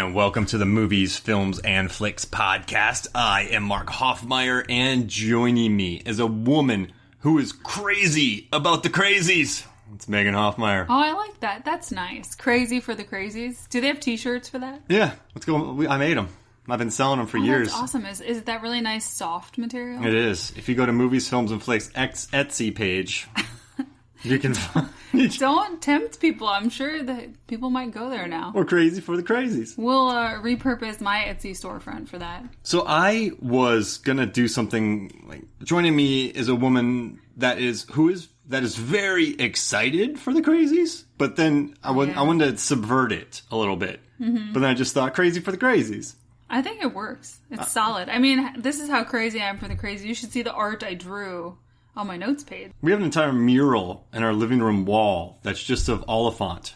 and welcome to the Movies, Films, and Flicks podcast. I am Mark Hoffmeyer, and joining me is a woman who is crazy about the Crazies. It's Megan Hoffmeyer. Oh, I like that. That's nice. Crazy for the Crazies. Do they have t-shirts for that? Yeah, let's go. I made them. I've been selling them for years. That's awesome. Is that really nice soft material? It is. If you go to Movies, Films, and Flicks Etsy page, you can find... Don't tempt people. I'm sure that people might go there now. We're crazy for the Crazies. We'll repurpose my Etsy storefront for that. So I was gonna do something like joining me is a woman that is very excited for the Crazies, but then I wanted to subvert it a little bit. Mm-hmm. But then I just thought crazy for the Crazies. I think it works. It's solid. I mean, this is how crazy I am for the Crazies. You should see the art I drew on my notes page. We have an entire mural in our living room wall that's just of Olyphant.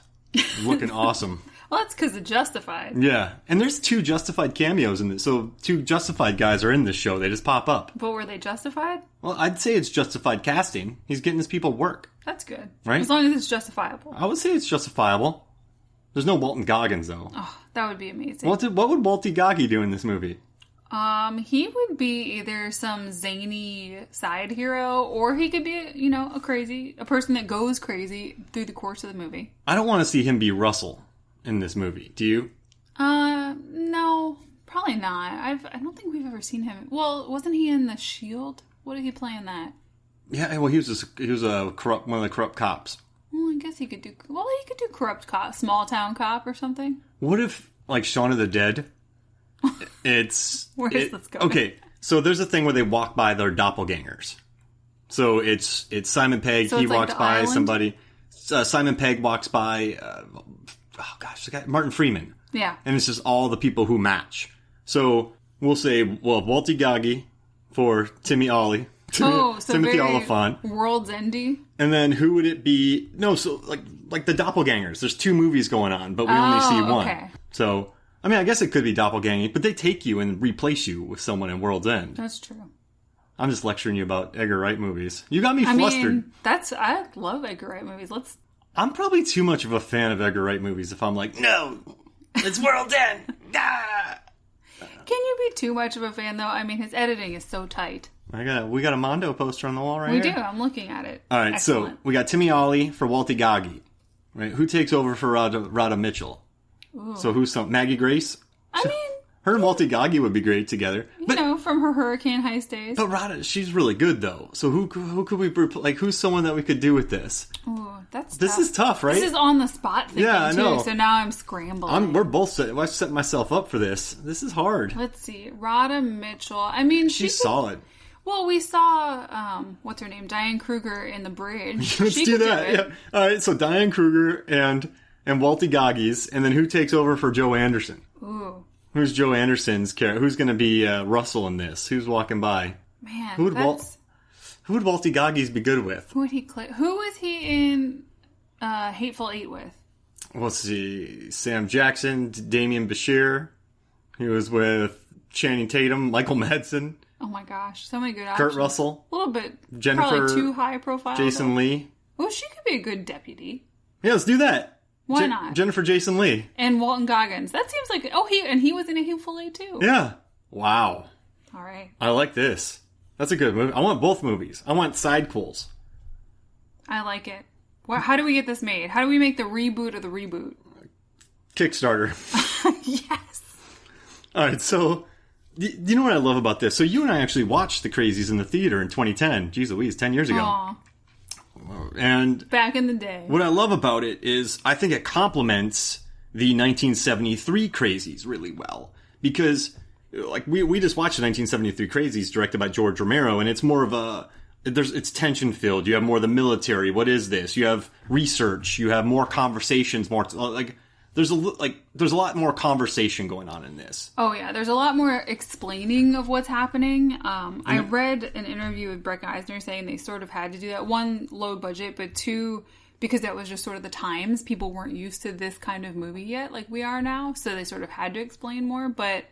Looking awesome. Well, that's because of Justified. Yeah. And there's 2 Justified cameos in this. So 2 Justified guys are in this show. They just pop up. But were they Justified? Well, I'd say it's Justified casting. He's getting his people work. That's good. Right? As long as it's justifiable. I would say it's justifiable. There's no Walton Goggins, though. Oh, that would be amazing. What would Walty Goggy do in this movie? He would be either some zany side hero, or he could be, a person that goes crazy through the course of the movie. I don't want to see him be Russell in this movie. Do you? No, probably not. I don't think we've ever seen him. Well, wasn't he in The Shield? What did he play in that? Yeah, well, he was a corrupt, one of the corrupt cops. Well, I guess he could do. Well, he could do corrupt cop, small town cop, or something. What if, like, Shaun of the Dead? Where is this going? Okay, so there's a thing where they walk by their doppelgangers. So it's Simon Pegg. He walks by somebody. Simon Pegg walks by. The guy Martin Freeman. Yeah. And it's just all the people who match. So we'll say, Walty Goggy for Timothy Olyphant. World's Endy. And then who would it be? No, so like the doppelgangers. There's 2 movies going on, but we only see one. Okay. So, I mean, I guess it could be doppelganging, but they take you and replace you with someone in World's End. That's true. I'm just lecturing you about Edgar Wright movies. You got me flustered. I love Edgar Wright movies. I'm probably too much of a fan of Edgar Wright movies if I'm like, no, it's World's End. Ah! Can you be too much of a fan, though? I mean, his editing is so tight. We got a Mondo poster on the wall right here. We do. I'm looking at it. All right, Excellent. So we got Timmy Ollie for Walty Goggy. Right? Who takes over for Radha Mitchell? Ooh. So who's some... Maggie Grace? I mean... Her and Walty Goggy would be great together. From her Hurricane Heist days. But Radha, she's really good, though. So who could we... Like, who's someone that we could do with this? Ooh, that's This tough. is tough, right? This is on the spot thinking, I know. too, so now I'm scrambling. We're both set. I've set myself up for this. This is hard. Let's see. Radha Mitchell. I mean, she's solid. Well, we saw, what's her name? Diane Kruger in The Bridge. Let's do that. Yeah. All right, so Diane Kruger and Walty Goggies, and then who takes over for Joe Anderson? Ooh. Who's Joe Anderson's character? Who's going to be Russell in this? Who's walking by? Man, who would Walty Goggies be good with? Who would he Who was he in Hateful Eight with? Let's see. Sam Jackson, Damian Bashir. He was with Channing Tatum, Michael Madsen. Oh my gosh, so many good options. Kurt Russell. A little bit. Jennifer. Probably too high profile. Jason Lee. Well, she could be a good deputy. Yeah, let's do that. Why not? Jennifer Jason Lee. And Walton Goggins. That seems like... he was in a Hateful Eight too. Yeah. Wow. All right. I like this. That's a good movie. I want both movies. I want sidequels. I like it. How do we get this made? How do we make the reboot of the reboot? Kickstarter. Yes. All right, so... You know what I love about this? So you and I actually watched The Crazies in the theater in 2010. Jeez Louise, 10 years ago. Aww. And back in the day. What I love about it is I think it complements the 1973 Crazies really well. Because, like, we just watched the 1973 Crazies directed by George Romero, and it's more of it's tension-filled. You have more of the military. What is this? You have research. You have more conversations, more... There's a lot more conversation going on in this. Oh yeah, there's a lot more explaining of what's happening. I read an interview with Breck Eisner saying they sort of had to do that. 1, low budget, but 2, because that was just sort of the times. People weren't used to this kind of movie yet, like we are now, so they sort of had to explain more. But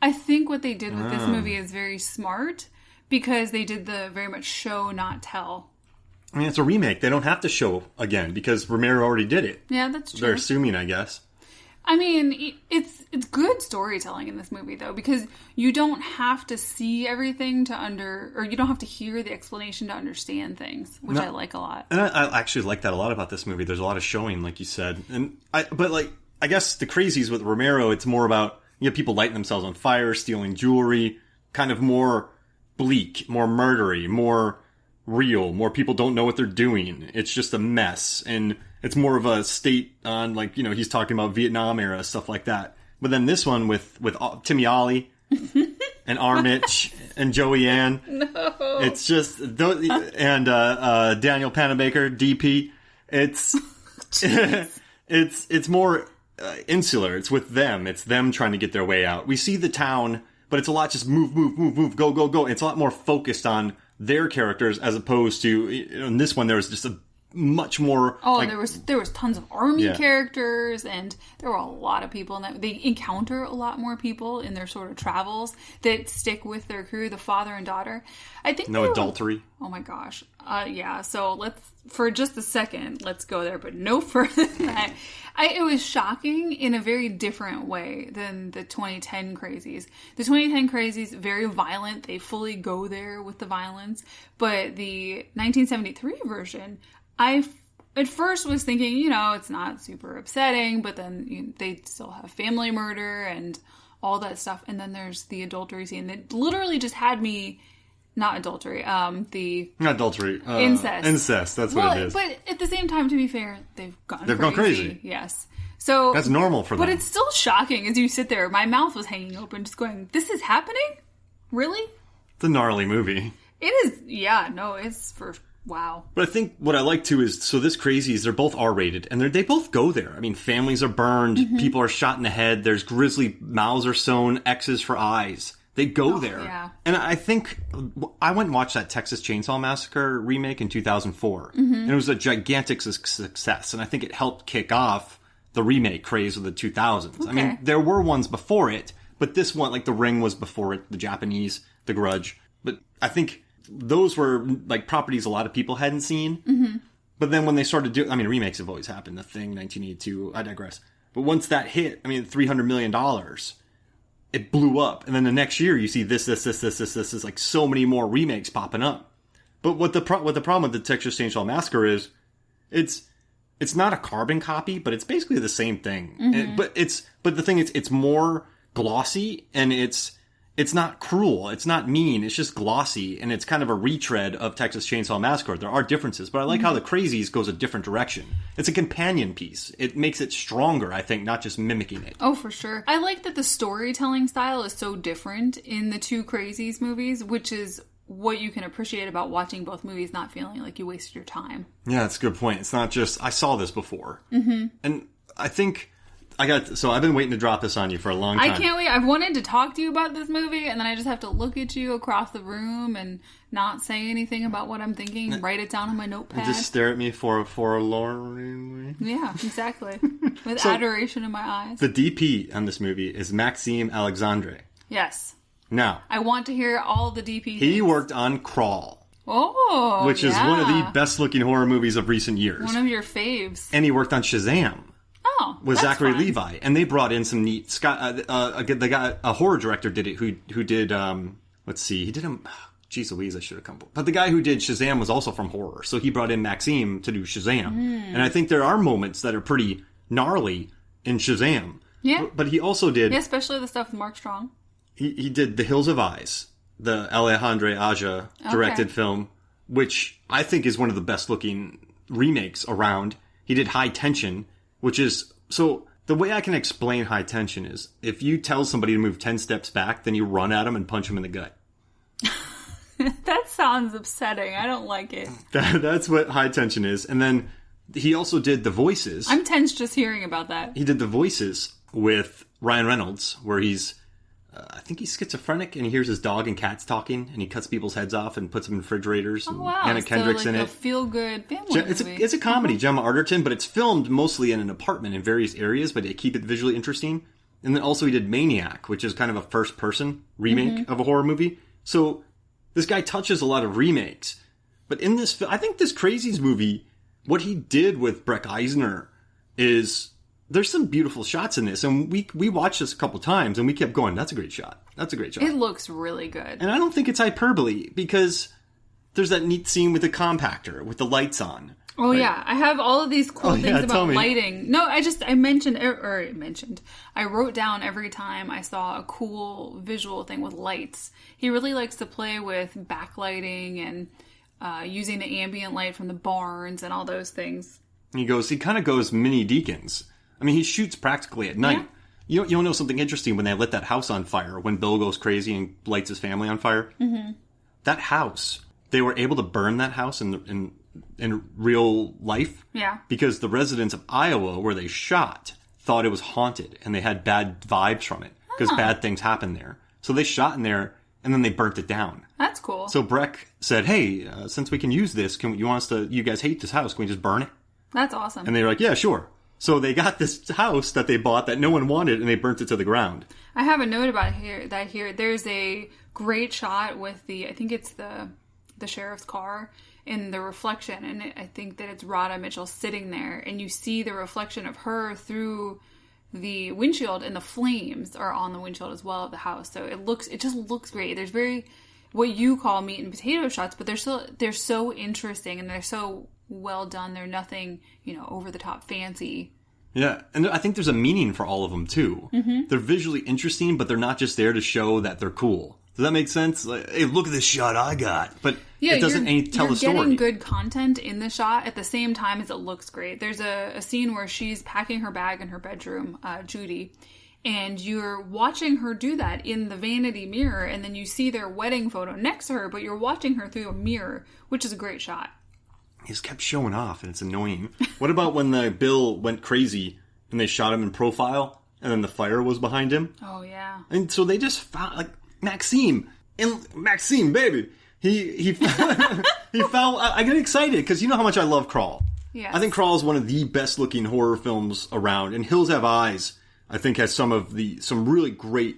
I think what they did with this movie is very smart, because they did the very much show, not tell. I mean, it's a remake. They don't have to show again because Romero already did it. Yeah, that's true. They're assuming, I guess. I mean, it's good storytelling in this movie, though, because you don't have to see everything or you don't have to hear the explanation to understand things, which I like a lot. And I actually like that a lot about this movie. There's a lot of showing, like you said. But I guess the Crazies with Romero, it's more about, people lighting themselves on fire, stealing jewelry, kind of more bleak, more murdery, more real, more people don't know what they're doing. It's just a mess. And it's more of a state on, he's talking about Vietnam era, stuff like that. But then this one with Timmy Ollie and Armich and Joey Ann. No. It's just, and Daniel Panabaker, DP. It's, it's more insular. It's with them. It's them trying to get their way out. We see the town, but it's a lot just move, go, go, go. It's a lot more focused on their characters as opposed to, in this one, there was just a much more... Oh, there was tons of army characters, and there were a lot of people in that. They encounter a lot more people in their sort of travels that stick with their crew, the father and daughter. I think no adultery. Oh my gosh. Yeah, so for just a second, let's go there, but no further than that. It was shocking in a very different way than the 2010 Crazies. The 2010 Crazies, very violent. They fully go there with the violence. But the 1973 version... I at first was thinking, it's not super upsetting, but then they still have family murder and all that stuff. And then there's the adultery scene that literally just had me, not adultery, Not adultery. Incest. Incest, that's what it is. But at the same time, to be fair, they've gone crazy. Yes. So that's normal for them. But it's still shocking as you sit there. My mouth was hanging open, just going, this is happening? Really? It's a gnarly movie. It is, it's for... Wow. But I think what I like too is, so this Crazies, they're both R-rated, and they both go there. I mean, families are burned, people are shot in the head, there's grisly mouths are sewn, X's for eyes. They go there. Yeah. And I think, I went and watched that Texas Chainsaw Massacre remake in 2004, and it was a gigantic success, and I think it helped kick off the remake craze of the 2000s. Okay. I mean, there were ones before it, but this one, like The Ring was before it, the Japanese, The Grudge. But I think... those were properties a lot of people hadn't seen. But then when they started remakes have always happened. The Thing, 1982, I digress. But once that hit, $300 million, it blew up. And then the next year you see this, like so many more remakes popping up. But what the problem with the Texas Chainsaw Massacre is, it's not a carbon copy, but it's basically the same thing. But the thing is, it's more glossy, and it's not cruel, it's not mean, it's just glossy, and it's kind of a retread of Texas Chainsaw Massacre. There are differences, but I like how the Crazies goes a different direction. It's a companion piece. It makes it stronger, I think, not just mimicking it. Oh, for sure. I like that the storytelling style is so different in the two Crazies movies, which is what you can appreciate about watching both movies, not feeling like you wasted your time. Yeah, that's a good point. It's not just, I saw this before. And I think... I've been waiting to drop this on you for a long time. I can't wait. I've wanted to talk to you about this movie, and then I just have to look at you across the room and not say anything about what I'm thinking, write it down on my notepad. Just stare at me forlornly. Yeah, exactly. With adoration in my eyes. The DP on this movie is Maxime Alexandre. Yes. Now, I want to hear all the DP He things. worked on Crawl. Oh, which is one of the best-looking horror movies of recent years. One of your faves. And he worked on Shazam. Oh, with Zachary fun. Levi, and they brought in some neat. A horror director did it. Who did? Let's see, he did him. Jeez Louise, I should have come. But the guy who did Shazam was also from horror, so he brought in Maxime to do Shazam. And I think there are moments that are pretty gnarly in Shazam. Yeah, but he also did. Yeah, especially the stuff with Mark Strong. He did The Hills of Eyes, the Alejandro Aja directed film, which I think is one of the best looking remakes around. He did High Tension. Which is, so the way I can explain High Tension is, if you tell somebody to move 10 steps back, then you run at them and punch them in the gut. That sounds upsetting. I don't like it. That's what High Tension is. And then he also did The Voices. I'm tense just hearing about that. He did The Voices with Ryan Reynolds, where he's, I think he's schizophrenic, and he hears his dog and cats talking, and he cuts people's heads off and puts them in refrigerators. And Anna Kendrick's in it. A feel-good family movie. It's a comedy, Gemma Arterton, but it's filmed mostly in an apartment in various areas, but they keep it visually interesting. And then also he did Maniac, which is kind of a first-person remake of a horror movie. So this guy touches a lot of remakes. But in this, I think this Crazies movie, what he did with Breck Eisner is there's some beautiful shots in this, and we watched this a couple times, and we kept going, that's a great shot. That's a great shot. It looks really good. And I don't think it's hyperbole, because there's that neat scene with the compactor, with the lights on. Oh, right? Yeah. I have all of these cool things about lighting. No, I mentioned, I wrote down every time I saw a cool visual thing with lights. He really likes to play with backlighting and using the ambient light from the barns and all those things. He kind of goes mini Deakins. I mean, he shoots practically at night. Yeah. You'll know something interesting when they lit that house on fire, when Bill goes crazy and lights his family on fire. Mm-hmm. That house, they were able to burn that house in real life. Yeah. Because the residents of Iowa, where they shot, thought it was haunted, and they had bad vibes from it, because bad things happened there. So they shot in there, and then they burnt it down. That's cool. So Breck said, hey, since we can use this, you guys hate this house, can we just burn it? That's awesome. And they were like, yeah, sure. So they got this house that they bought that no one wanted, and they burnt it to the ground. I have a note about here. There's a great shot with I think it's the sheriff's car in the reflection, and I think that it's Radha Mitchell sitting there, and you see the reflection of her through the windshield, and the flames are on the windshield as well of the house. So it just looks great. There's very what you call meat and potato shots, but they're so interesting, and they're so well done. They're nothing, over the top fancy. Yeah, and I think there's a meaning for all of them too. Mm-hmm. They're visually interesting, but they're not just there to show that they're cool. Does that make sense? Like, hey, look at this shot I got. But it doesn't tell a story. You're getting good content in the shot at the same time as it looks great. There's a scene where she's packing her bag in her bedroom, Judy, and you're watching her do that in the vanity mirror, and then you see their wedding photo next to her, but you're watching her through a mirror, which is a great shot. He just kept showing off, and it's annoying. What about when the Bill went crazy and they shot him in profile, and then the fire was behind him? Oh, yeah. And so they just found, Maxime, baby. He fell. I get excited because you know how much I love Crawl. Yeah. I think Crawl is one of the best looking horror films around, and Hills Have Eyes, I think, has some really great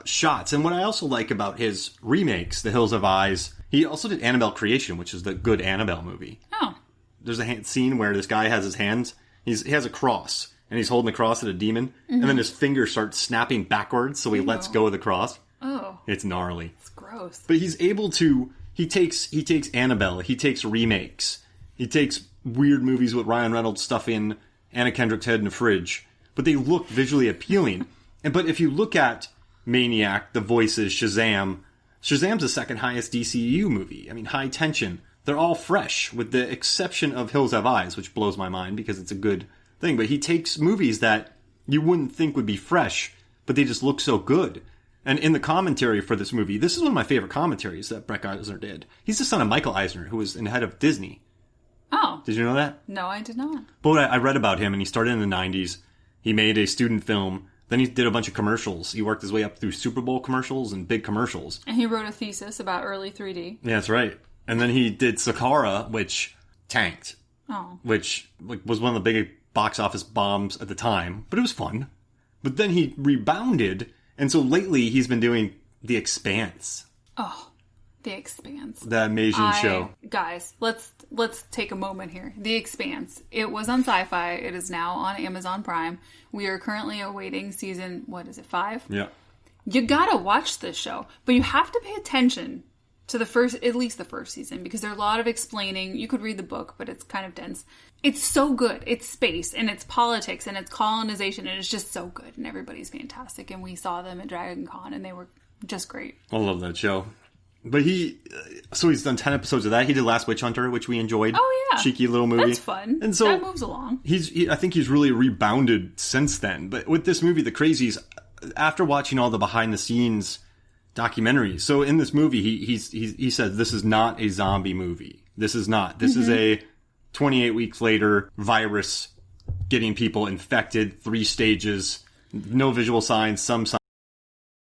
shots. And what I also like about his remakes, The Hills Have Eyes, he also did Annabelle Creation, which is the good Annabelle movie. Oh. There's a scene where this guy has his hands. He has a cross, and he's holding the cross at a demon, and then his finger starts snapping backwards, so he lets go of the cross. Oh. It's gnarly. It's gross. But he's able to... He takes Annabelle. He takes remakes. He takes weird movies with Ryan Reynolds stuff in Anna Kendrick's head in a fridge. But they look visually appealing. But if you look at Maniac, The Voices, Shazam's the second highest DCEU movie. I mean, high tension. They're all fresh, with the exception of Hills Have Eyes, which blows my mind because it's a good thing. But he takes movies that you wouldn't think would be fresh, but they just look so good. And in the commentary for this movie, this is one of my favorite commentaries that Breck Eisner did. He's the son of Michael Eisner, who was in the head of Disney. Oh. Did you know that? No, I did not. But I read about him, and he started in the 90s. He made a student film. Then he did a bunch of commercials. He worked his way up through Super Bowl commercials and big commercials. And he wrote a thesis about early 3D. Yeah, that's right. And then he did Sakara, which tanked. Oh. Which was one of the big box office bombs at the time. But it was fun. But then he rebounded, and so lately he's been doing The Expanse. Oh, The Expanse. That amazing show. Guys, let's take a moment here. The Expanse. It was on Sci-Fi. It is now on Amazon Prime. We are currently awaiting season, 5? Yeah. You gotta watch this show, but you have to pay attention to at least the first season, because there are a lot of explaining. You could read the book, but it's kind of dense. It's so good. It's space, and it's politics, and it's colonization, and it's just so good, and everybody's fantastic. And we saw them at Dragon Con, and they were just great. I love that show. But he's done 10 episodes of that. He did Last Witch Hunter, which we enjoyed. Oh, yeah. Cheeky little movie. That's fun. And so that moves along. I think he's really rebounded since then. But with this movie, The Crazies, after watching all the behind-the-scenes documentaries, so in this movie, he said, this is not a zombie movie. This is not. This is a 28 weeks later virus getting people infected, 3 stages, no visual signs, some signs.